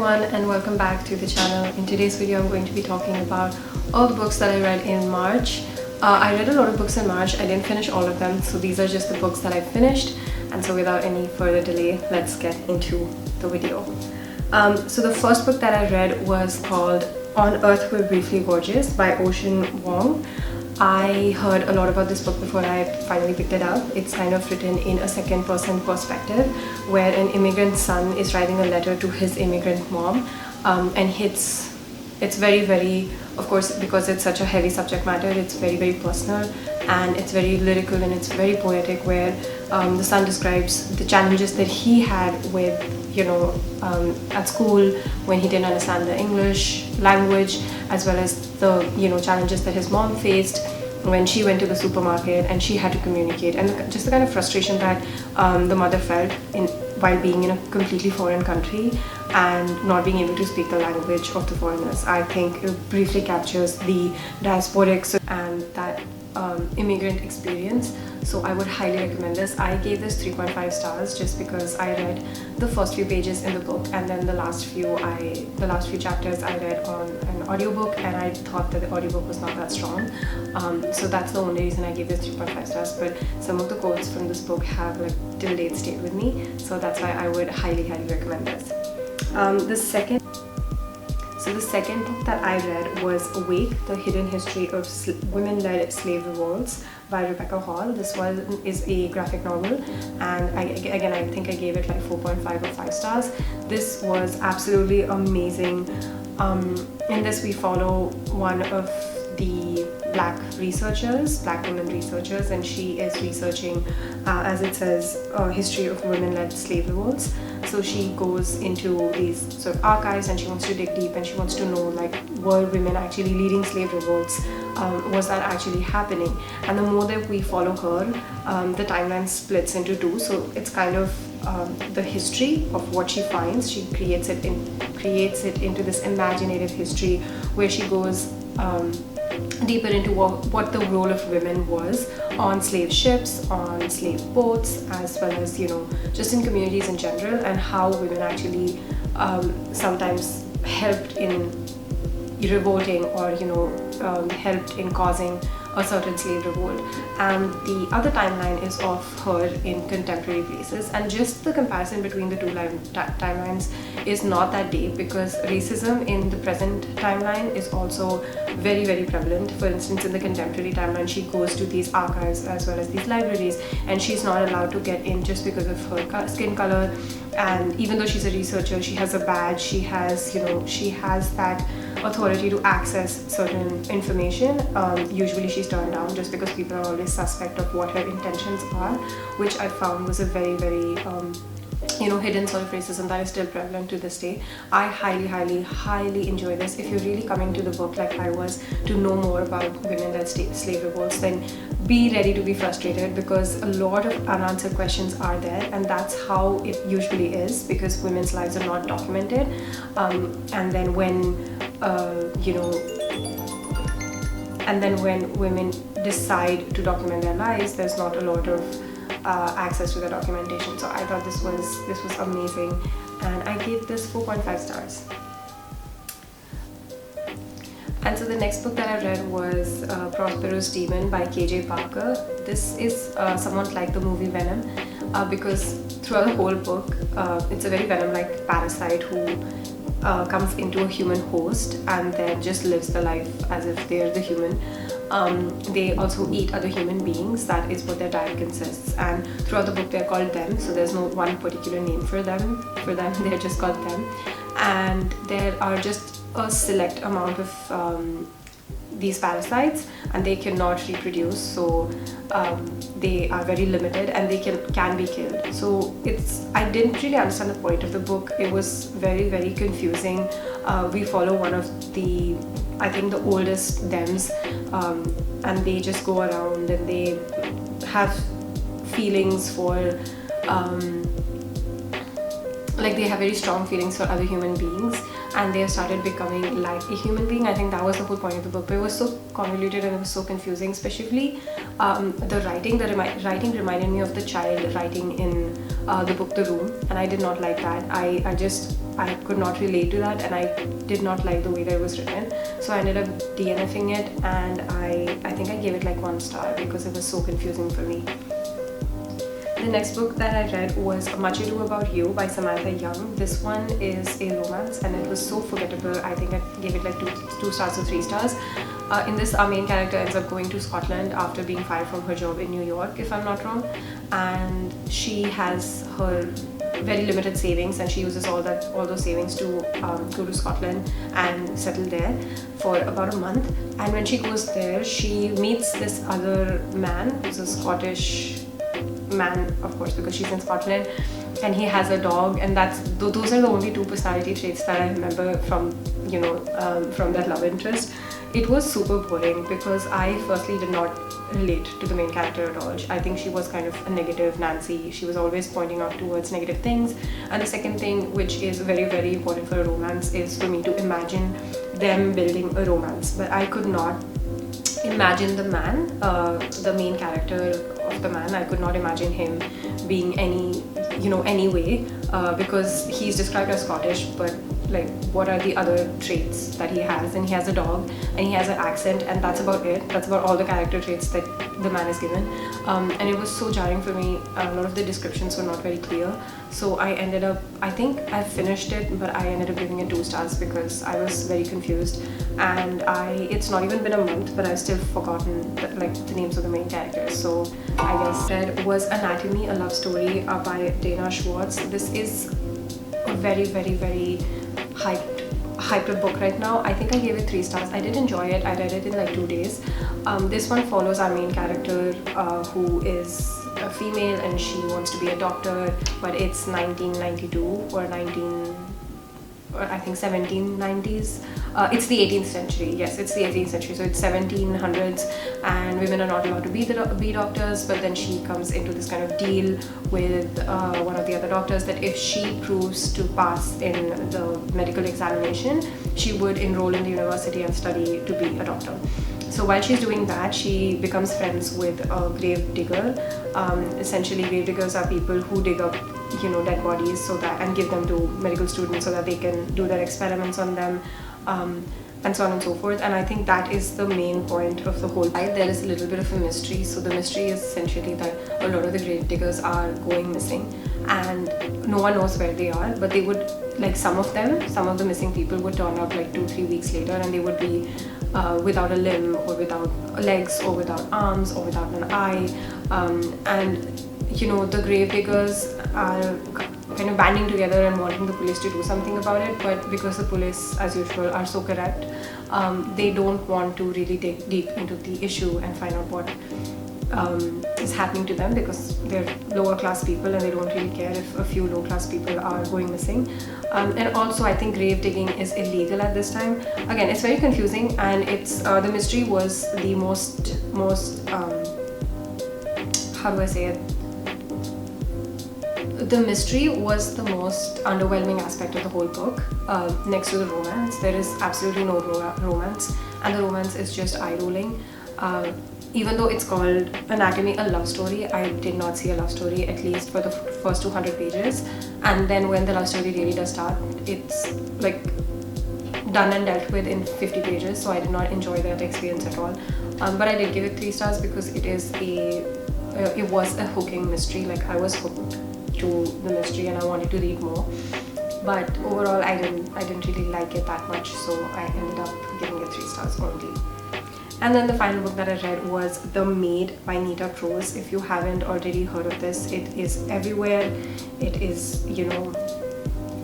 everyone and welcome back to the channel. In today's video I'm going to be talking about all the books that I read in March. I read a lot of books in March. I didn't finish all of them, so these are just the books that I finished. And so without any further delay, let's get into the video. So the first book that I read was called On Earth We're Briefly Gorgeous by Ocean Wong. I heard a lot about this book before I finally picked it up. It's kind of written in a second-person perspective where an immigrant son is writing a letter to his immigrant mom, and it's very, of course, because it's such a heavy subject matter, it's very personal, and it's very lyrical and it's very poetic, where the son describes the challenges that he had with at school when he didn't understand the English language, as well as the challenges that his mom faced when she went to the supermarket and she had to communicate, and just the kind of frustration that the mother felt while being in a completely foreign country and not being able to speak the language of the foreigners. I think it briefly captures the diasporics and that immigrant experience. So I would highly recommend this. I gave this 3.5 stars just because I read the first few pages in the book, and then the last few chapters I read on an audiobook, and I thought that the audiobook was not that strong. So that's the only reason I gave this 3.5 stars. But some of the quotes from this book have till date stayed with me, so that's why I would highly recommend this. The second book that I read was Awake: The Hidden History of Women-Led Slave Revolts by Rebecca Hall. This one is a graphic novel, and I think I gave it 4.5 or 5 stars. This was absolutely amazing. In this we follow one of the black women researchers, and she is researching, as it says, a history of women-led slave revolts. So she goes into these sort of archives and she wants to dig deep, and she wants to know, were women actually leading slave revolts? Was that actually happening? And the more that we follow her, the timeline splits into two. So it's kind of the history of what she finds. She creates it into this imaginative history where she goes deeper into what the role of women was on slave ships, on slave boats, as well as just in communities in general, and how women actually sometimes helped in revolting or helped in causing a certain slave revolt. And the other timeline is of her in contemporary places, and just the comparison between the two timelines is not that deep, because racism in the present timeline is also very prevalent. For instance, in the contemporary timeline, she goes to these archives as well as these libraries, and she's not allowed to get in just because of her skin color. And even though she's a researcher, she has a badge, she has that authority to access certain information. Usually she's turned down just because people are always suspect of what her intentions are, which I found was a very hidden sort of racism that is still prevalent to this day. I highly enjoy this. If you're really coming to the book like I was to know more about women-led slave revolts, then be ready to be frustrated, because a lot of unanswered questions are there, and that's how it usually is, because women's lives are not documented. And then when women decide to document their lives, there's not a lot of access to the documentation. So I thought this was amazing, and I gave this 4.5 stars. And so the next book that I read was Prospero Steven by KJ Parker. This is somewhat like the movie Venom, because throughout the whole book it's a very venom-like parasite who comes into a human host and then just lives the life as if they're the human. They also eat other human beings. That is what their diet consists, and throughout the book they're called them, so there's no one particular name for them. They're just called them, and there are just a select amount of these parasites, and they cannot reproduce, so they are very limited, and they can be killed. So I didn't really understand the point of the book. It was very confusing. We follow one of the, I think, the oldest thems, and they just go around and they have feelings for they have very strong feelings for other human beings, and they started becoming like a human being. I think that was the whole point of the book, but it was so convoluted and it was so confusing, especially the writing. The writing reminded me of the child writing in the book The Room, and I did not like that. I could not relate to that, and I did not like the way that it was written. So I ended up DNFing it, and I think I gave it like 1 star because it was so confusing for me. The next book that I read was Mechaduo About You by Samantha Young. This one is a romance, and it was so forgettable. I think I gave it like 2 stars or 3 stars. In this, our main character ends up going to Scotland after being fired from her job in New York, if I'm not wrong, and she has her very limited savings, and she uses all those savings to go to Scotland and settle there for about a month. And when she goes there, she meets this other man who's a Scottish man, of course, because she's in Scotland, and he has a dog, and those are the only 2 personality traits that I remember from from that love interest. It was super boring because I firstly did not relate to the main character at all. I think she was kind of a negative Nancy. She was always pointing out towards negative things. And the second thing, which is very, very important for a romance, is for me to imagine them building a romance. But I could not imagine the man, the main character of the man. I could not imagine him being any way, because he's described as Scottish, but like, what are the other traits that he has? And he has a dog, and he has an accent, and that's about it. That's about all the character traits that the man is given. And it was so jarring for me. A lot of the descriptions were not very clear, so I think I finished it, but I ended up giving it 2 stars because I was very confused, and it's not even been a month, but I've still forgotten the names of the main characters. So I guess that was Anatomy, a Love Story by Dana Schwartz. This is a very, very, very hyped up book right now. I think I gave it 3 stars. I did enjoy it. I read it in like 2 days. This one follows our main character, who is a female, and she wants to be a doctor, but it's 1992 or I think 1790s. It's the 18th century. Yes, it's the 18th century. So it's 1700s, and women are not allowed to be doctors. But then she comes into this kind of deal with one of the other doctors that if she proves to pass in the medical examination, she would enroll in the university and study to be a doctor. So while she's doing that, she becomes friends with a grave digger. Essentially, grave diggers are people who dig up dead bodies and give them to medical students so that they can do their experiments on them, and so on and so forth. And I think that is the main point of the whole guide. There is a little bit of a mystery. So the mystery is essentially that a lot of the grave diggers are going missing, and no one knows where they are, but they would, like, some of the missing people would turn up like 2-3 weeks later, and they would be without a limb, or without legs, or without arms, or without an eye, and the grave diggers are kind of banding together and wanting the police to do something about it, but because the police, as usual, are so corrupt, they don't want to really dig deep into the issue and find out what is happening to them, because they're lower class people and they don't really care if a few low class people are going missing. And also, I think grave digging is illegal at this time. Again, it's very confusing, and it's the mystery was the most how do I say it? The mystery was the most underwhelming aspect of the whole book, next to the romance. There is absolutely no romance, and the romance is just eye-rolling. Even though it's called Anatomy, a Love Story, I did not see a love story, at least for the first 200 pages. And then when the love story really does start, it's like done and dealt with in 50 pages, so I did not enjoy that experience at all. But I did give it 3 stars because it was a hooking mystery. Like, I was hooked to the mystery and I wanted to read more. But overall, I didn't really like it that much, so I ended up giving it 3 stars only. And then the final book that I read was The Maid by Nita Prose. If you haven't already heard of this, it is everywhere. It is,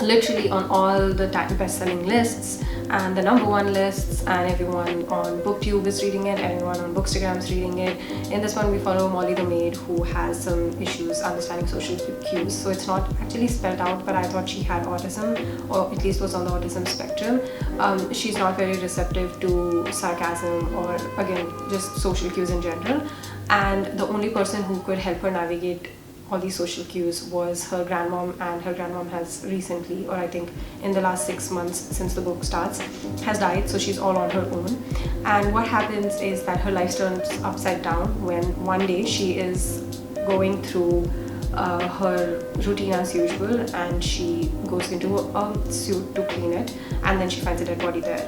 literally on all the best-selling lists and the #1 lists, and everyone on BookTube is reading it, everyone on Bookstagram is reading it. In this one, we follow Molly the maid, who has some issues understanding social cues. So it's not actually spelled out, but I thought she had autism, or at least was on the autism spectrum. She's not very receptive to sarcasm or, again, just social cues in general. And the only person who could help her navigate all these social cues was her grandmom, and her grandmom has recently, or I think in the last 6 months since the book starts, has died, so she's all on her own. And what happens is that her life turns upside down when one day she is going through her routine as usual, and she goes into a suit to clean it, and then she finds a dead body there.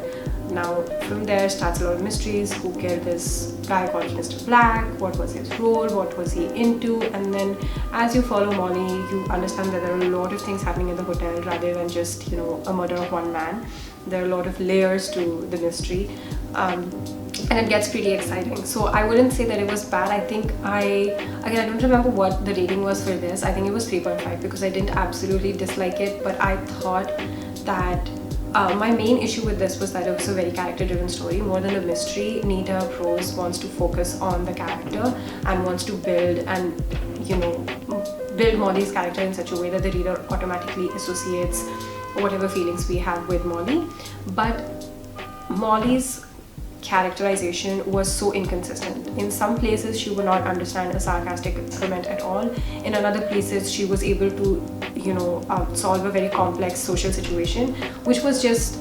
Now from there starts a lot of mysteries. Who killed this guy called Mr. Black? What was his role? What was he into? And then as you follow Molly, you understand that there are a lot of things happening in the hotel rather than just, you know, a murder of one man. There are a lot of layers to the mystery, and it gets pretty exciting. So I wouldn't say that it was bad. I think I don't remember what the rating was for this. I think it was 3.5 because I didn't absolutely dislike it, but I thought that my main issue with this was that it was a very character-driven story. More than a mystery, Nita Prose wants to focus on the character and wants to build Molly's character in such a way that the reader automatically associates whatever feelings we have with Molly. But Molly's characterization was so inconsistent. In some places she would not understand a sarcastic comment at all. In other places she was able to solve a very complex social situation, which was just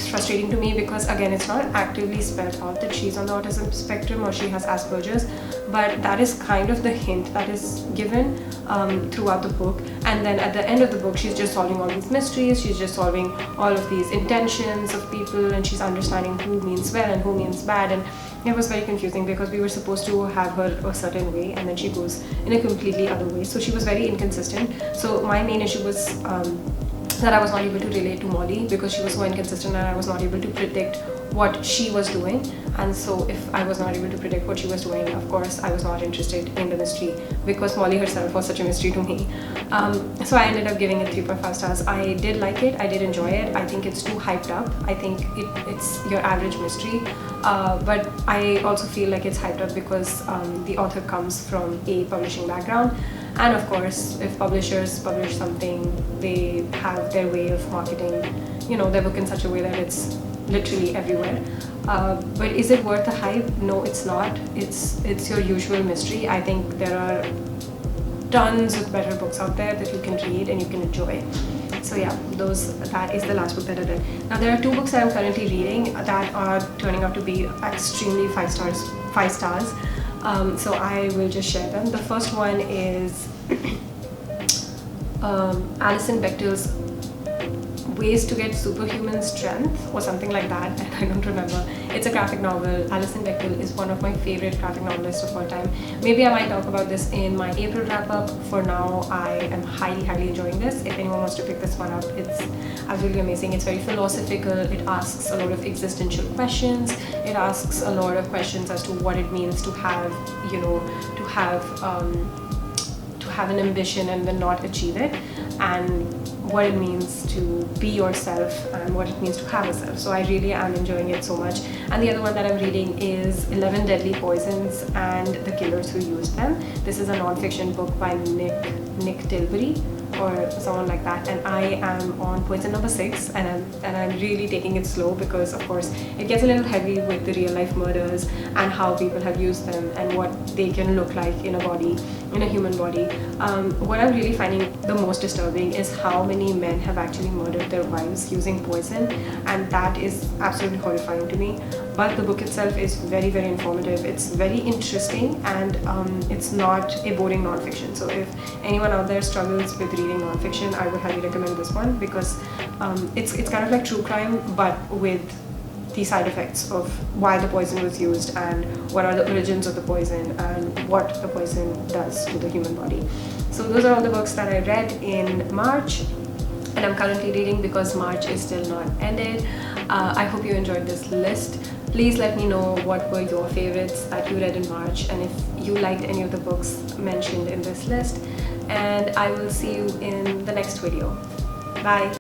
frustrating to me because again, it's not actively spelled out that she's on the autism spectrum or she has Asperger's, but that is kind of the hint that is given throughout the book. And then at the end of the book, she's just solving all these mysteries, she's just solving all of these intentions of people, and she's understanding who means well and who means bad. And it was very confusing because we were supposed to have her a certain way and then she goes in a completely other way. So she was very inconsistent. So my main issue was that I was not able to relate to Molly because she was so inconsistent, and I was not able to predict what she was doing. And so if I was not able to predict what she was doing, of course I was not interested in the mystery because Molly herself was such a mystery to me. So I ended up giving it 3.5 stars. I did like it, I did enjoy it. I think it's too hyped up. I think it's your average mystery, but I also feel like it's hyped up because the author comes from a publishing background. And of course, if publishers publish something, they have their way of marketing, their book in such a way that it's literally everywhere. But is it worth the hype? No, it's not. It's your usual mystery. I think there are tons of better books out there that you can read and you can enjoy. So yeah, that is the last book that I read. Now there are 2 books that I'm currently reading that are turning out to be extremely 5 stars. So I will just share them. The first one is Alison Bechdel's Ways to Get Superhuman Strength or something like that, and I don't remember. It's a graphic novel. Alison Bechdel is one of my favorite graphic novelists of all time. Maybe I might talk about this in my April wrap-up. For now, I am highly enjoying this. If anyone wants to pick this one up, it's absolutely amazing. It's very philosophical. It asks a lot of existential questions. It asks a lot of questions as to what it means to have, to have an ambition and then not achieve it, and what it means to be yourself and what it means to have a self. So I really am enjoying it so much. And the other one that I'm reading is 11 Deadly Poisons and the Killers Who Used Them. This is a non-fiction book by Nick Tilbury or someone like that, and I am on poison number 6, and I'm really taking it slow because of course it gets a little heavy with the real life murders and how people have used them and what they can look like in a human body. What I'm really finding the most disturbing is how many men have actually murdered their wives using poison, and that is absolutely horrifying to me. But the book itself is very informative. It's very interesting, and it's not a boring non-fiction. So if anyone out there struggles with reading non-fiction, I would highly recommend this one because it's kind of like true crime, but with the side effects of why the poison was used and what are the origins of the poison and what the poison does to the human body. So those are all the books that I read in March, and I'm currently reading because March is still not ended. I hope you enjoyed this list. Please let me know what were your favorites that you read in March, and if you liked any of the books mentioned in this list. And I will see you in the next video. Bye!